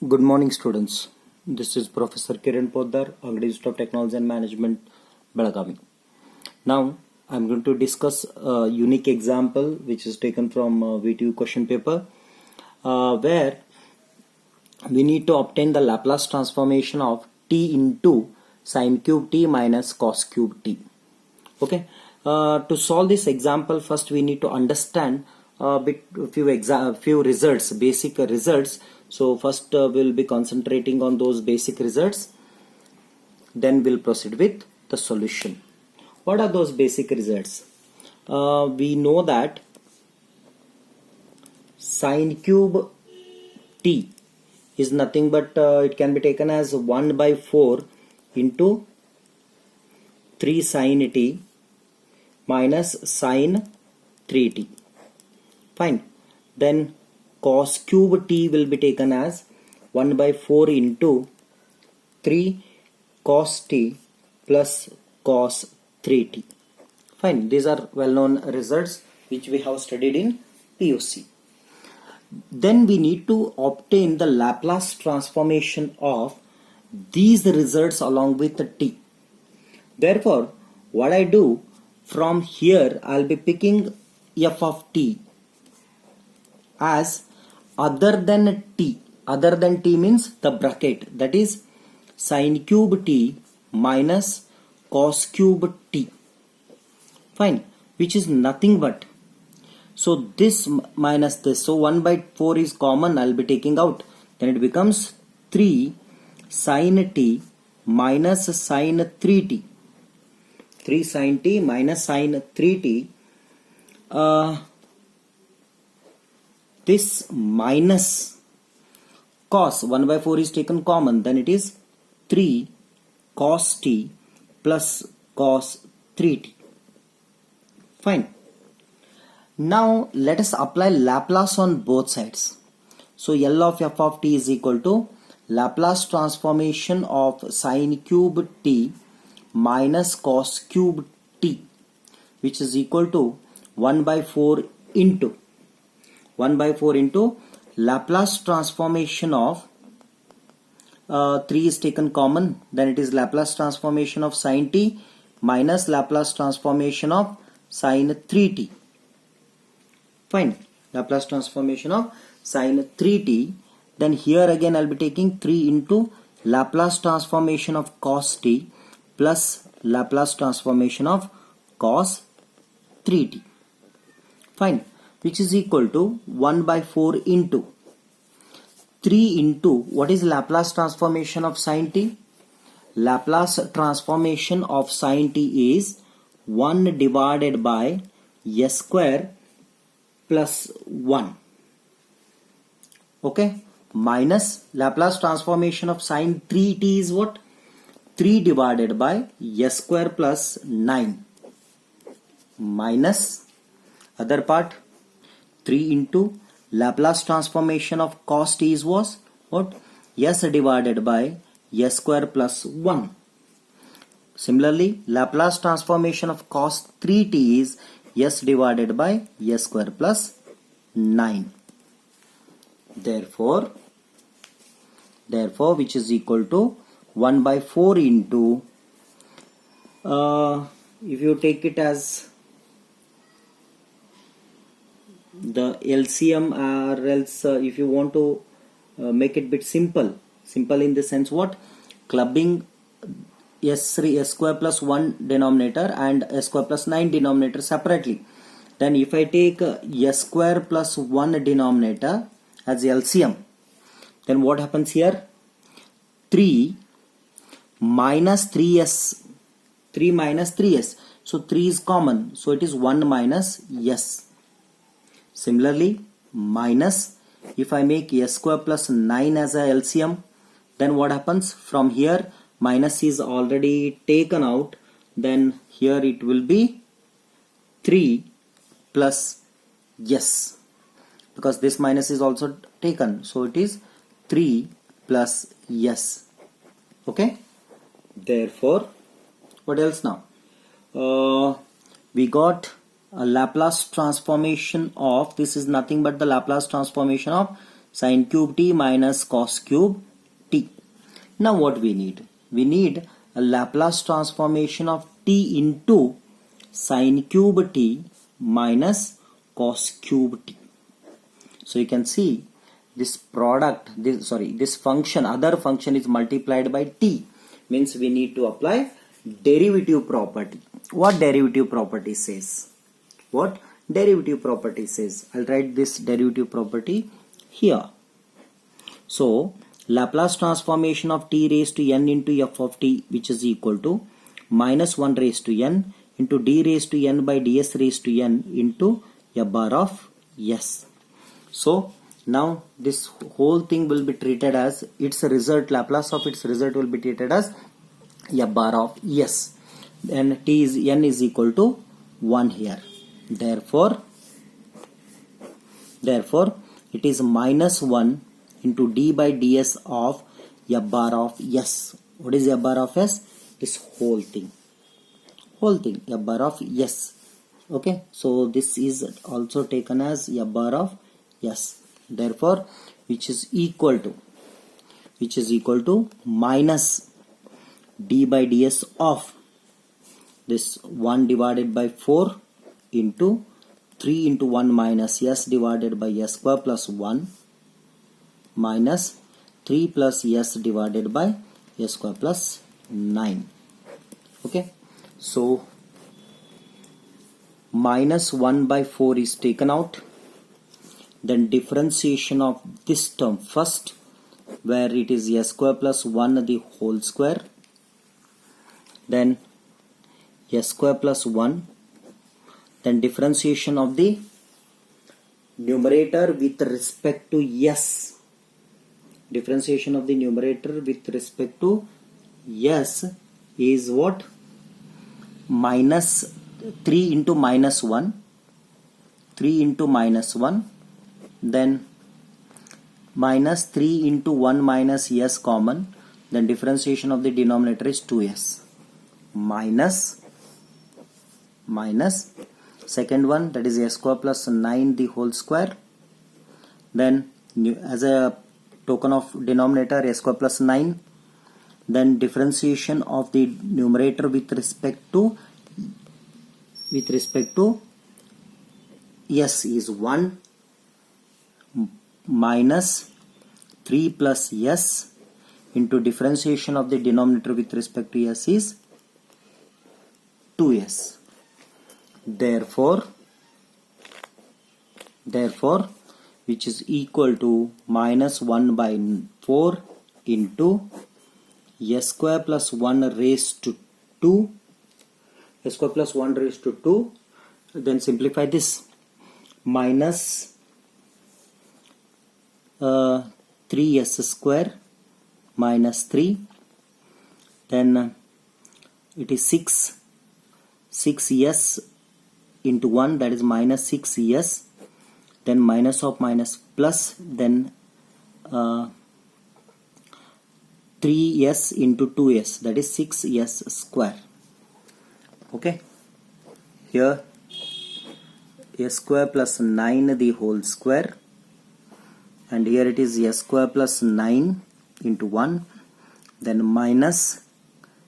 Good morning, students. This is Professor Kiran Poddar, Angadi Institute of Technology and Management, Belagavi. Now, I'm going to discuss a unique example which is taken from VTU question paper, where we need to obtain the Laplace transformation of t into sine cube t minus cos cube t. Okay. To solve this example, first we need to understand few results, basic results. So first we'll be concentrating on those basic results. Then we'll proceed with the solution. What are those basic results? We know that sine cube t is nothing but it can be taken as 1 by 4 into 3 sine t minus sine 3t. Fine. Then cos cube t will be taken as 1 by 4 into 3 cos t plus cos 3t. Fine. These are well-known results which we have studied in PUC. Then we need to obtain the Laplace transformation of these results along with the t. Therefore, what I do, from here I'll be picking f of t as other than t. Other than t means the bracket, that is sine cube t minus cos cube t. Fine. Which is nothing but, so this minus this, so 1 by 4 is common, I'll be taking out. Then it becomes 3 sine t minus sine 3t. 3 sine t minus sine 3t. This minus cos 1 by 4 is taken common, then it is 3 cos t plus cos 3t. Fine. Now let us apply Laplace on both sides. So L of f of t is equal to Laplace transformation of sine cube t minus cos cube t, which is equal to 1 by 4 into Laplace transformation of 3 is taken common, then it is Laplace transformation of sine t minus Laplace transformation of sine 3t. Fine. Laplace transformation of sine 3t. Then here again I'll be taking 3 into Laplace transformation of cos t plus Laplace transformation of cos 3t. Fine. Which is equal to 1 by 4 into 3 into, what is Laplace transformation of sine t? Laplace transformation of sine t is 1 divided by s square plus 1. Okay. Minus Laplace transformation of sine 3t is what? 3 divided by s square plus 9. Minus other part 3 into Laplace transformation of cos t is what? S divided by s square plus 1. Similarly, Laplace transformation of cos 3t is s divided by s square plus 9. Therefore, which is equal to 1 by 4 into, if you take it as the LCM, or else if you want to make it bit simple in the sense what? Clubbing s square plus 1 denominator and s square plus 9 denominator separately. Then if I take s square plus 1 denominator as LCM, then what happens here? 3 minus 3s. 3 minus 3s. So 3 is common. So it is 1 minus s. Similarly, minus, if I make s square plus 9 as a LCM, then what happens? From here, minus is already taken out. Then here it will be 3 plus s, because this minus is also taken. So it is 3 plus s. Okay. Therefore, what else now? We got a Laplace transformation of, this is nothing but the Laplace transformation of sine cube t minus cos cube t. Now what we need? We need a Laplace transformation of t into sine cube t minus cos cube t. So you can see this product, this function, other function is multiplied by t, means we need to apply derivative property. What derivative property says? What derivative property says? I'll write this derivative property here. So Laplace transformation of t raised to n into f of t, which is equal to minus 1 raised to n into d raised to n by ds raised to n into a bar of s. So now this whole thing will be treated as its result, Laplace of its result will be treated as a bar of s, and n is equal to 1 here. Therefore it is minus 1 into d by ds of a bar of s. What is a bar of s? This whole thing, a bar of s. Okay, so this is also taken as a bar of s. Therefore which is equal to minus d by ds of this 1 divided by 4 into 3 into 1 minus s divided by s square plus 1 minus 3 plus s divided by s square plus 9. Okay, so minus 1 by 4 is taken out. Then differentiation of this term first, where it is s square plus 1 the whole square, then s square plus 1, then differentiation of the numerator with respect to s. Differentiation of the numerator with respect to s is what? Minus 3 into minus 1, 3 into minus 1, then minus 3 into 1 minus s common, then differentiation of the denominator is 2s, minus second one, that is s square plus 9 the whole square, then as a token of denominator s square plus 9, then differentiation of the numerator with respect to s is 1 minus 3 plus s into differentiation of the denominator with respect to s is 2s. Therefore which is equal to minus 1 by 4 into s square plus 1 raised to 2, s square plus 1 raised to 2, then simplify this, minus 3s square minus 3, then it is 6s into 1, that is minus 6s, then minus of minus plus, then 3s into 2s, that is 6s square. Okay, here s square plus 9 the whole square, and here it is s square plus 9 into 1, then minus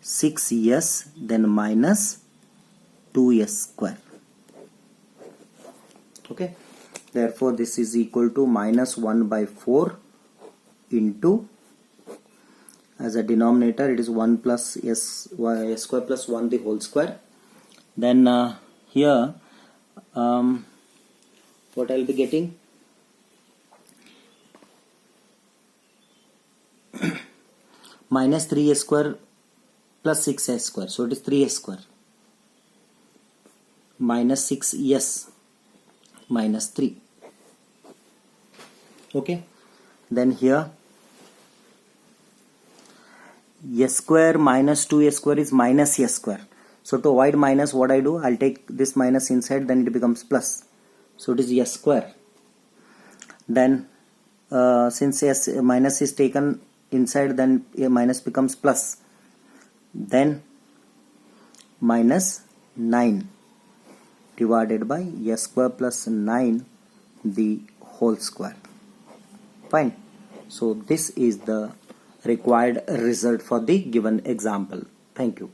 6s, then minus 2s square. Okay, therefore this is equal to minus 1 by 4 into, as a denominator it is 1 plus s square plus 1 the whole square. Then here what I'll be getting, minus 3s square plus 6s square, so it is 3s square, minus 6s minus 3. Okay, then here s square minus 2s square is minus s square. So to avoid minus, what I do, I'll take this minus inside, then it becomes plus. So it is s square. Then since s minus is taken inside, then a minus becomes plus. Then minus 9 divided by s square plus 9 the whole square. Fine. Fine. So this is the required result for the given example. Thank you.